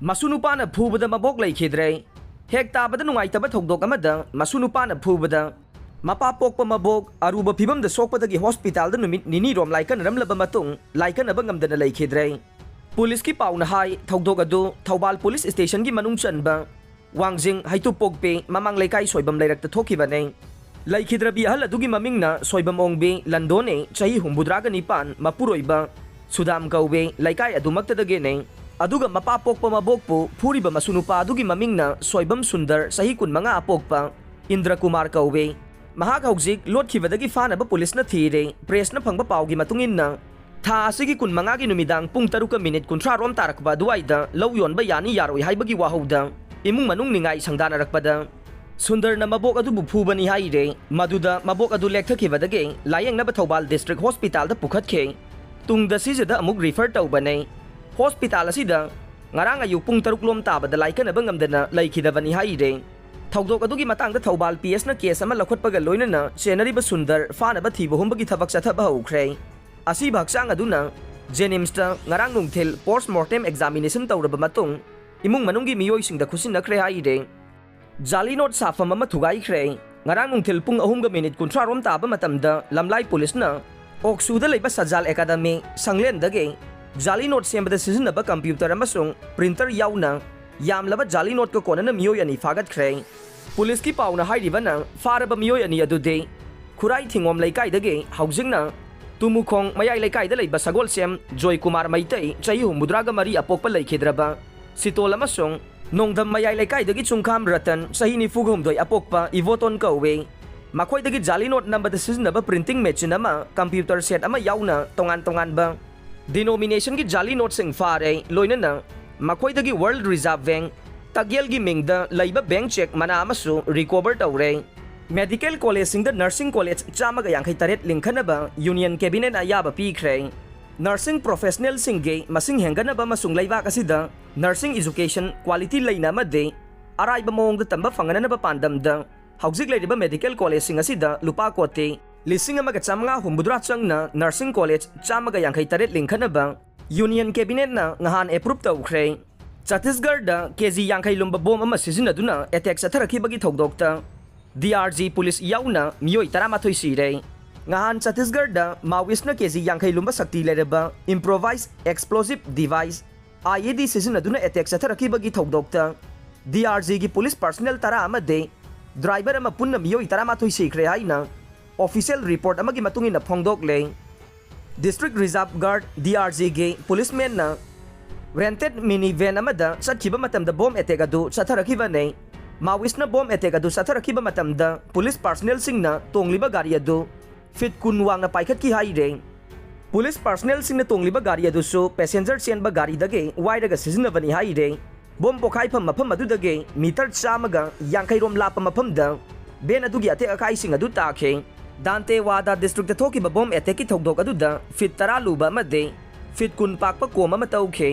मसुनुपाना फूबदा मबोक लेखिद्रे हेक ताबदा नुंगाइतबा थौदोक अमदा मसुनुपाना फूबदा Mopa पोकपा मबोक Aruba फिबमदा सोकपदगी hospital नुमित निनी रोम lichen रमलबा मतुंग lichen अबंगमदना लेखिद्रे police की पाउना high थौदोक अदु Thoubal police station की मनुंग चनबा वांगजिंग हाइतुपोकपे ममांग लेकाई सोइबम लेरक्ता थोकिबने लेखिद्रबी अहल अदुगी ममिंगना सोइबम ओंगबे लंदोने चही हुंबुद्रागा निपान मपुरोइबा सुदाम कौबे लेकाई अदुमक्तदगेने अदुगा मपा पोकपा मबोकपु फूरिबा मसुनुपा अदुगी ममिंगना सोइबम सुंदर सही कुनमंगा अपोकपा इंद्र कुमार कौबे महाक हौजिक लोटखिबदगी फानबा पुलिसना थीरे प्रेसना फंगबा पाउगी मतुंगिन्ना था असिगी कुनमंगागी नुमिदांग पुंग 3 मिनिट 30 रोम तारकबा दुवाइदा लौ योनबा यानी यारोय हाइबगी वाहौदा इमुंग मनुंग निंगाई संगदानरकपदा सुंदरना मबोक अदुबु फूबनी हाइरे मदुदा मबोक अदु लेखथखिबदगे लायंगनबा थौबाल डिस्ट्रिक्ट हॉस्पिटल दा पुखतखे तुंगदा सिजदा अमुक रिफर तौबने हॉस्पिटल असिदा ngarang ayu pung 3 lom tabada laikanaba ngamdana laikhidabani haire थौदोक अदुगी मतंग थौबाल पीएस न केस अमा लखोटपगा लोइनना चेनरीबा सुंदर फानबा थीबा हुंबगी थबक चथबा हौख्रे असि भक्सांग अदुना जेनिम्सता ngarang नुंगथेल पोस्टमार्टम एग्जामिनेशन तौरबा मतुंग इमुंग मनुंगी मियोइसिंगदा खुसिनखरे हाइरे जाली नोट साफम अमा थुगाइख्रे ngarang नुंगथेल पुंग 3 मिनिट 30 रोम ताबा मतमदा लमलाई पुलिसना ओक्सुदा लेबा सजाल एकाडेमी संगलेंदगे जाली नोट सेंबदा सिजनबा कंप्यूटर अमसुंग प्रिंटर याउना यामलबा जाली नोट को कोनना मियोय अनि फागतख्रे पुलिस की पाउना हाइरिबना फारबा मियोय अनि अदुदे खुराई थिंगोम लेकाइदगे हौजिंगना तुमुखोंग मयाई लेकाइदा लेबा सगोल सेम जॉय कुमार मैतै चही हुमुद्रागा मरी अपोकपा लेखिद्रबा सितोल अमसुंग नोंगदम मयाई लेकाइदगी चुंखाम रतन चही निफुगोमदोय अपोकपा इवोटोन कौवे मखोइदगी जाली नोट नंबदा सिजनबा प्रिंटिंग मशीन अमा कंप्यूटर सेट अमा याउना तोंगान तोंगानबा डिनोमिनेशन की जाली नोट सिंग फारे लोइनना मखोइदगी वर्ल्ड रिजर्व बैंक तगेल की मिंगदा लैबा बैंक चेक मना अमसु रिकवर तौरे मेडिकल कॉलेज सिंग द नर्सिंग कॉलेज 153 लिंखनबा यूनियन कैबिनेट अयाबा पीख्रे नर्सिंग प्रोफेशनल सिंगे मसिंग हेंगनबा मसुंग लैबाक असिदा नर्सिंग एजुकेशन क्वालिटी लैना मदे अराइबा मोंग द तंबा फंगननबा पांडमदा हौजिक लैरिबा मेडिकल कॉलेज सिंग असिदा लुपा कोते लिसिंग अमगा चामंगा हुंबुद्रा चंगना नर्सिंग कॉलेज 153 लिंखनबा यूनियन कैबिनेट ना nghan approve तौख्रे छत्तीसगढ़ दा केजी यांखै लुंबा बोम अमा सिजिनदुना अटैक चथरखिबगी थौदोकता डीआरजी पुलिस याउना मियोय 13 सिरे nghan छत्तीसगढ़ दा माओइस्टना केजी यांखै लुंबा शक्ति लेरबा इम्प्रोवाइज एक्सप्लोसिव डिवाइस आईईडी सिजिनदुना अटैक चथरखिबगी थौदोकता डीआरजी की पुलिस पर्सनल 13 अमदे ड्राइवर अमा पुन्ना मियोय 13 सिख्रे हाइना ऑफिशियल रिपोर्ट अमगी मतुंगिना फोंगदोकले डिस्ट्रिक्ट रिजर्व गार्ड डीआरजी के पुलिसमैन ना रेंटेड मिनी वैन अमदा चतखिबा मतमदा बॉम्ब अटैक अदु चथरखिबने माओइस्टना बॉम्ब अटैक अदु चथरखिबा मतमदा पुलिस पर्सनल सिंगना तोंगलिबा गाड़ी अदु फिट कुन वांगना पाइखतखि हाइरे पुलिस पर्सनल सिंगना तोंगलिबा गाड़ी अदुसु पैसेंजर चेनबा गाड़ी दगे वाइरगा सिजनबनी हाइरे बॉम्ब पोखाइफम मफम अदुदगे मीटर 150 रोम लाप मफमदा बेन अदुगी अटैक अकाइसिंग अदु ताखे दांतेवादा डिस्ट्रिक्ट थोकी बॉम्ब अटैक की थौदोक अदुदा फिट 10 लुबा मदे फिट कुन पाकपा कोम अमा तौखे